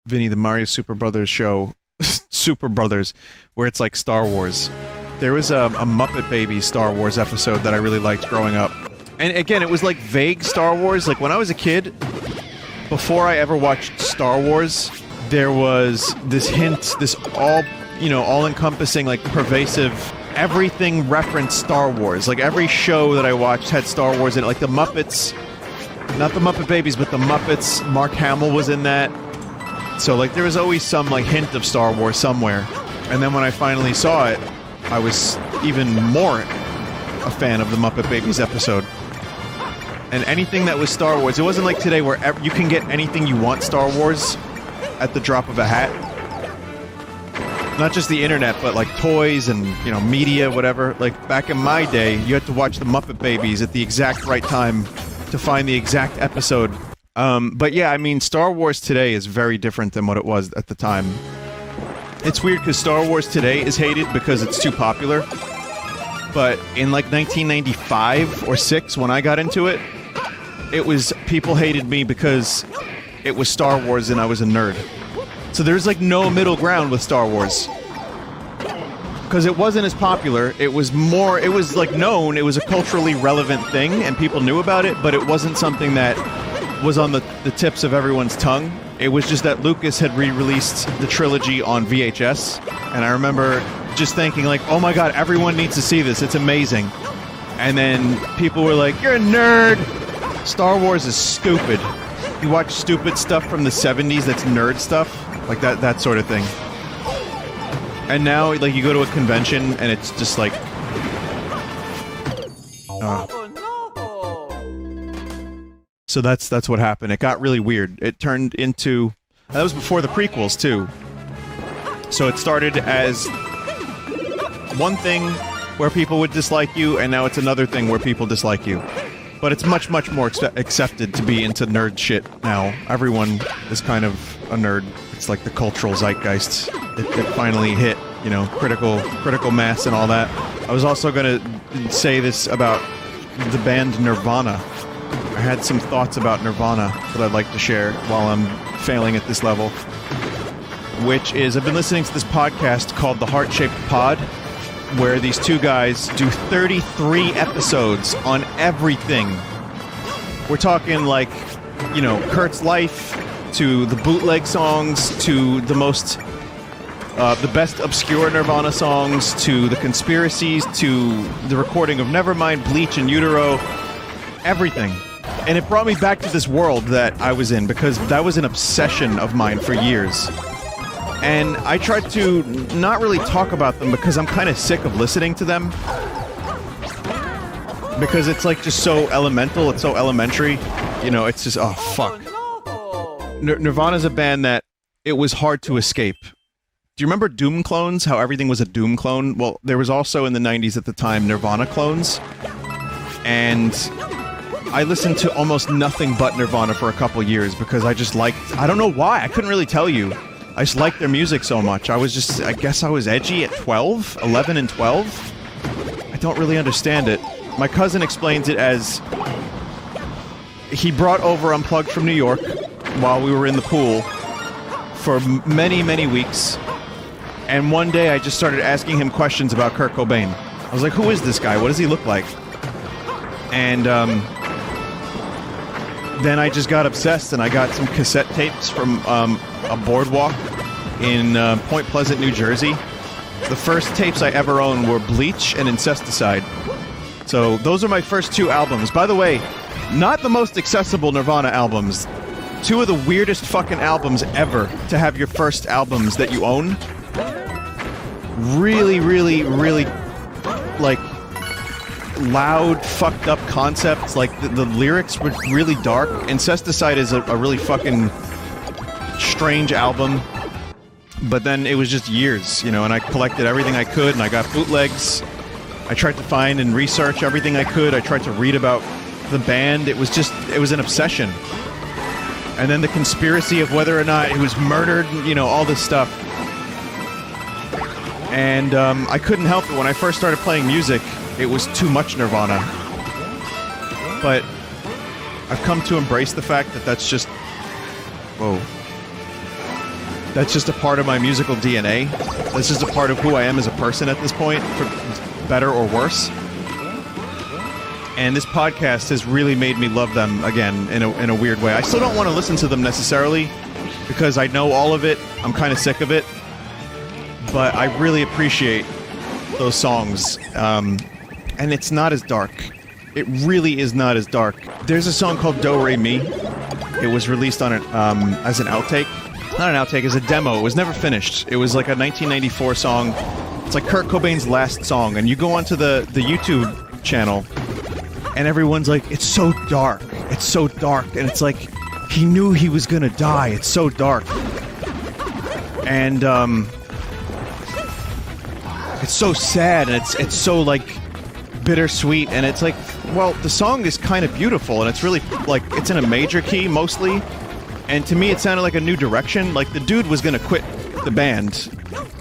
Vinny, the Mario Super Brothers show, Super Brothers, where it's like Star Wars. There was a Muppet Babies Star Wars episode that I really liked growing up. And again, it was like vague Star Wars. Like when I was a kid, before I ever watched Star Wars, there was this hint, this all-encompassing, like pervasive, everything referenced Star Wars. Like every show that I watched had Star Wars in it. Like the Muppets, not the Muppet Babies, but the Muppets. Mark Hamill was in that. So like there was always some like hint of Star Wars somewhere. And then when I finally saw it, I was even more a fan of the Muppet Babies episode. And anything that was Star Wars, it wasn't like today where you can get anything you want Star Wars at the drop of a hat. Not just the internet, but like toys and, media, whatever. Like back in my day, you had to watch the Muppet Babies at the exact right time to find the exact episode. But yeah, I mean, Star Wars today is very different than what it was at the time. It's weird because Star Wars today is hated because it's too popular. But in like 1995 or 6, when I got into it, people hated me because it was Star Wars and I was a nerd. So there's like no middle ground with Star Wars. Because it wasn't as popular, it was like known, it was a culturally relevant thing and people knew about it, but it wasn't something that was on the tips of everyone's tongue. It was just that Lucas had re-released the trilogy on VHS, and I remember just thinking like, oh my god, everyone needs to see this, it's amazing. And then people were like, you're a nerd! Star Wars is stupid. You watch stupid stuff from the 70s that's nerd stuff, like that sort of thing. And now, like, you go to a convention and it's just like... So that's what happened. It got really weird. It turned into... That was before the prequels, too. So it started as one thing where people would dislike you, and now it's another thing where people dislike you. But it's much, much more accepted to be into nerd shit now. Everyone is kind of a nerd. It's like the cultural zeitgeist. It finally hit, critical mass and all that. I was also gonna say this about the band Nirvana. I had some thoughts about Nirvana that I'd like to share while I'm failing at this level. Which is, I've been listening to this podcast called The Heart-Shaped Pod, where these two guys do 33 episodes on everything. We're talking like, Kurt's life, to the bootleg songs, to the best obscure Nirvana songs, to the conspiracies, to the recording of Nevermind, Bleach, and Utero. Everything. And it brought me back to this world that I was in, because that was an obsession of mine for years. And I tried to not really talk about them because I'm kind of sick of listening to them. Because it's like just so elemental, it's so elementary. It's just, oh fuck. Nirvana's a band that it was hard to escape. Do you remember Doom clones? How everything was a Doom clone? Well, there was also in the 90s at the time Nirvana clones. And I listened to almost nothing but Nirvana for a couple years because I just liked... I don't know why, I couldn't really tell you. I just liked their music so much. I guess I was edgy at 12? 11 and 12? I don't really understand it. My cousin explains it as... He brought over Unplugged from New York while we were in the pool for many, many weeks. And one day I just started asking him questions about Kurt Cobain. I was like, who is this guy? What does he look like? And then I just got obsessed and I got some cassette tapes from a boardwalk in Point Pleasant, New Jersey. The first tapes I ever owned were Bleach and Incesticide. So those are my first two albums. By the way, not the most accessible Nirvana albums. Two of the weirdest fucking albums ever to have your first albums that you own. Really, really, really, like, loud, fucked up concepts. Like, the lyrics were really dark. Incesticide is a really fucking strange album. But then it was just years, and I collected everything I could, and I got bootlegs. I tried to find and research everything I could. I tried to read about the band. It was an obsession. And then the conspiracy of whether or not he was murdered, all this stuff. And I couldn't help it. When I first started playing music, it was too much Nirvana. But I've come to embrace the fact that that's just... Whoa. That's just a part of my musical DNA. That's just a part of who I am as a person at this point, for better or worse. And this podcast has really made me love them again in a weird way. I still don't want to listen to them necessarily because I know all of it. I'm kind of sick of it. But I really appreciate those songs. And it's not as dark. It really is not as dark. There's a song called Do Re Mi. It was released on as an outtake. Not an outtake, as a demo. It was never finished. It was like a 1994 song. It's like Kurt Cobain's last song. And you go onto the YouTube channel, and everyone's like, it's so dark. It's so dark. And it's like, he knew he was gonna die. It's so dark. And, it's so sad, and it's so, like, bittersweet, and it's like, well, the song is kind of beautiful, and it's really, like, it's in a major key, mostly. And to me, it sounded like a new direction. Like, the dude was gonna quit the band.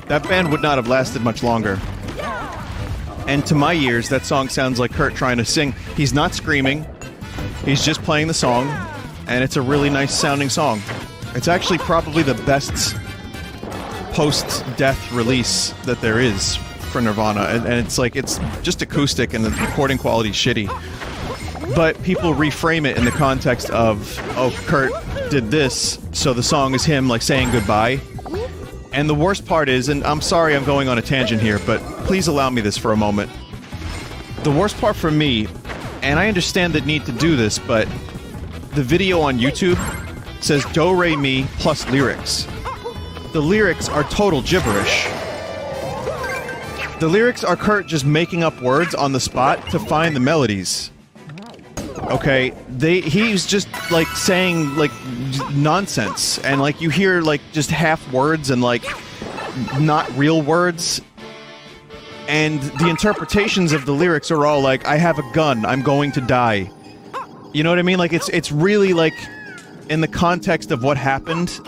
That band would not have lasted much longer. And to my ears, that song sounds like Kurt trying to sing. He's not screaming. He's just playing the song, and it's a really nice sounding song. It's actually probably the best post-death release that there is for Nirvana, and it's like, it's just acoustic and the recording quality's shitty. But people reframe it in the context of, oh, Kurt did this, so the song is him, like, saying goodbye. And the worst part is, and I'm sorry I'm going on a tangent here, but please allow me this for a moment. The worst part for me, and I understand the need to do this, but the video on YouTube says Do Re Mi plus lyrics. The lyrics are total gibberish. The lyrics are Kurt just making up words on the spot to find the melodies. Okay, he's just, like, saying, like, nonsense, and, like, you hear, like, just half words and, like, not real words, and the interpretations of the lyrics are all like, I have a gun, I'm going to die. You know what I mean? Like, it's really, like, in the context of what happened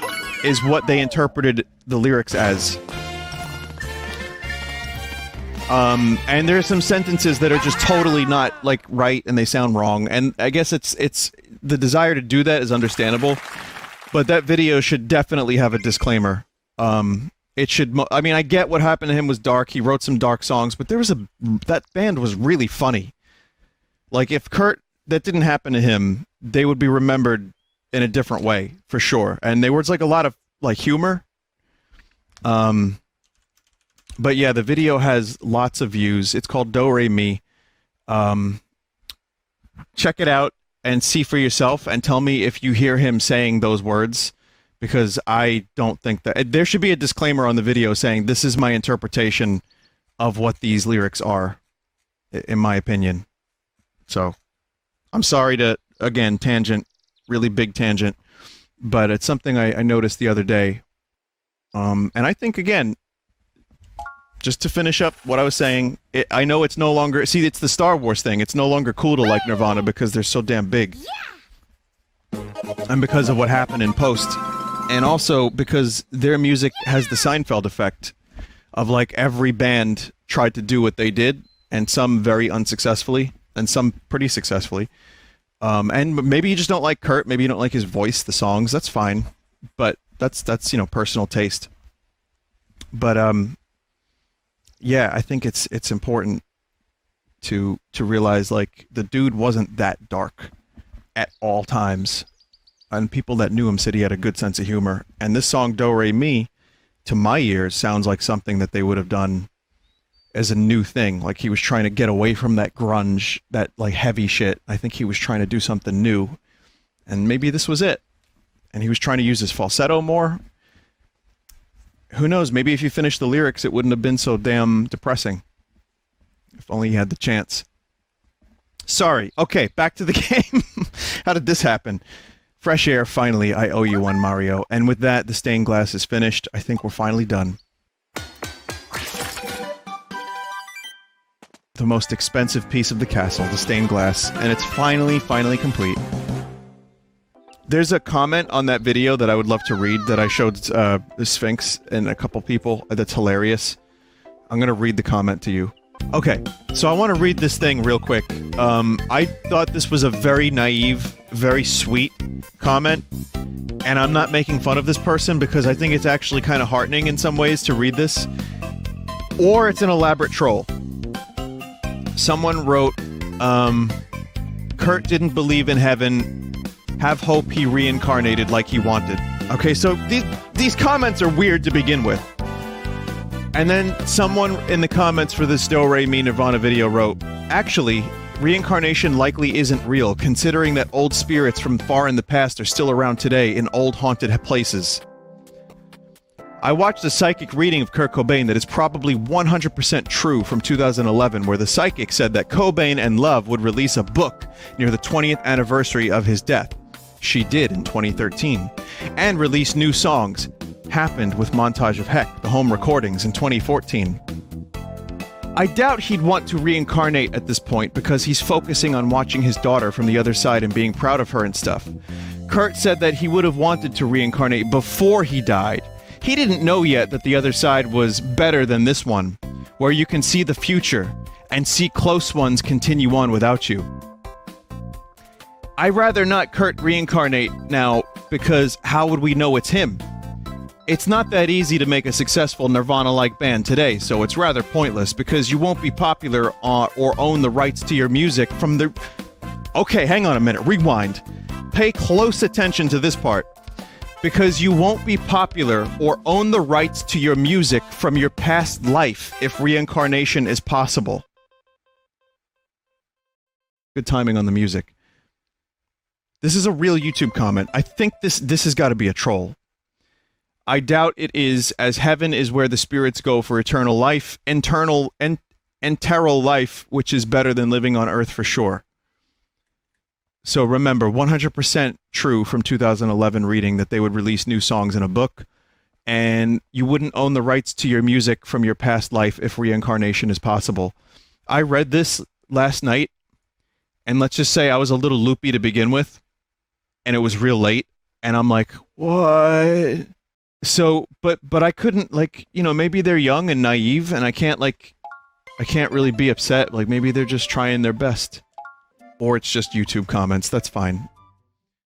is what they interpreted the lyrics as. And there are some sentences that are just totally not, like, right, and they sound wrong, and I guess it's the desire to do that is understandable, but that video should definitely have a disclaimer. It should, I mean, I get what happened to him was dark, he wrote some dark songs, but that band was really funny. Like, if Kurt, that didn't happen to him, they would be remembered in a different way, for sure, and there was, like, a lot of, like, humor. But yeah, the video has lots of views. It's called Do Re Mi. Check it out and see for yourself and tell me if you hear him saying those words, because I don't think that... There should be a disclaimer on the video saying this is my interpretation of what these lyrics are, in my opinion. So, I'm sorry to, again, tangent, really big tangent, but it's something I noticed the other day. And I think, again... Just to finish up what I was saying, I know it's no longer... See, it's the Star Wars thing. It's no longer cool to like Nirvana because they're so damn big. And because of what happened in post. And also because their music has the Seinfeld effect of, like, every band tried to do what they did, and some very unsuccessfully, and some pretty successfully. And maybe you just don't like Kurt, maybe you don't like his voice, the songs, that's fine. But that's you know, personal taste. But, yeah, I think it's important to realize, like, the dude wasn't that dark at all times, and people that knew him said he had a good sense of humor. And this song Do Re Mi, to my ears, sounds like something that they would have done as a new thing. Like, he was trying to get away from that grunge, that, like, heavy shit. I think he was trying to do something new, and maybe this was it. And he was trying to use his falsetto more. Who knows, maybe if you finished the lyrics, it wouldn't have been so damn depressing. If only you had the chance. Sorry. Okay, back to the game. How did this happen? Fresh air, finally, I owe you one, Mario. And with that, the stained glass is finished. I think we're finally done. The most expensive piece of the castle, the stained glass. And it's finally complete. There's a comment on that video that I would love to read that I showed the Sphinx and a couple people that's hilarious. I'm going to read the comment to you. Okay, so I want to read this thing real quick. I thought this was a very naive, very sweet comment, and I'm not making fun of this person because I think it's actually kind of heartening in some ways to read this. Or it's an elaborate troll. Someone wrote, Kurt didn't believe in heaven, have hope he reincarnated like he wanted. Okay, so these comments are weird to begin with. And then someone in the comments for this Do Re Mi Nirvana video wrote, actually, reincarnation likely isn't real, considering that old spirits from far in the past are still around today in old haunted places. I watched a psychic reading of Kurt Cobain that is probably 100% true from 2011, where the psychic said that Cobain and Love would release a book near the 20th anniversary of his death. She did in 2013. And release new songs. Happened with Montage of Heck, the home recordings in 2014. I doubt he'd want to reincarnate at this point because he's focusing on watching his daughter from the other side and being proud of her and stuff. Kurt said that he would have wanted to reincarnate before he died. He didn't know yet that the other side was better than this one, where you can see the future and see close ones continue on without you. I'd rather not Kurt reincarnate now because how would we know it's him? It's not that easy to make a successful Nirvana-like band today, so it's rather pointless because you won't be popular or own the rights to your music from the... Okay, hang on a minute, rewind. Pay close attention to this part. Because you won't be popular or own the rights to your music from your past life if reincarnation is possible. Good timing on the music. This is a real YouTube comment. I think this has got to be a troll. I doubt it is, as heaven is where the spirits go for eternal life, enteral life, which is better than living on Earth for sure. So remember, 100% true from 2011 reading that they would release new songs in a book, and you wouldn't own the rights to your music from your past life if reincarnation is possible. I read this last night, and let's just say I was a little loopy to begin with, and it was real late, and I'm like, what? So, but I couldn't, like, you know, maybe they're young and naive, and I can't really be upset. Like, maybe they're just trying their best. Or it's just YouTube comments, that's fine.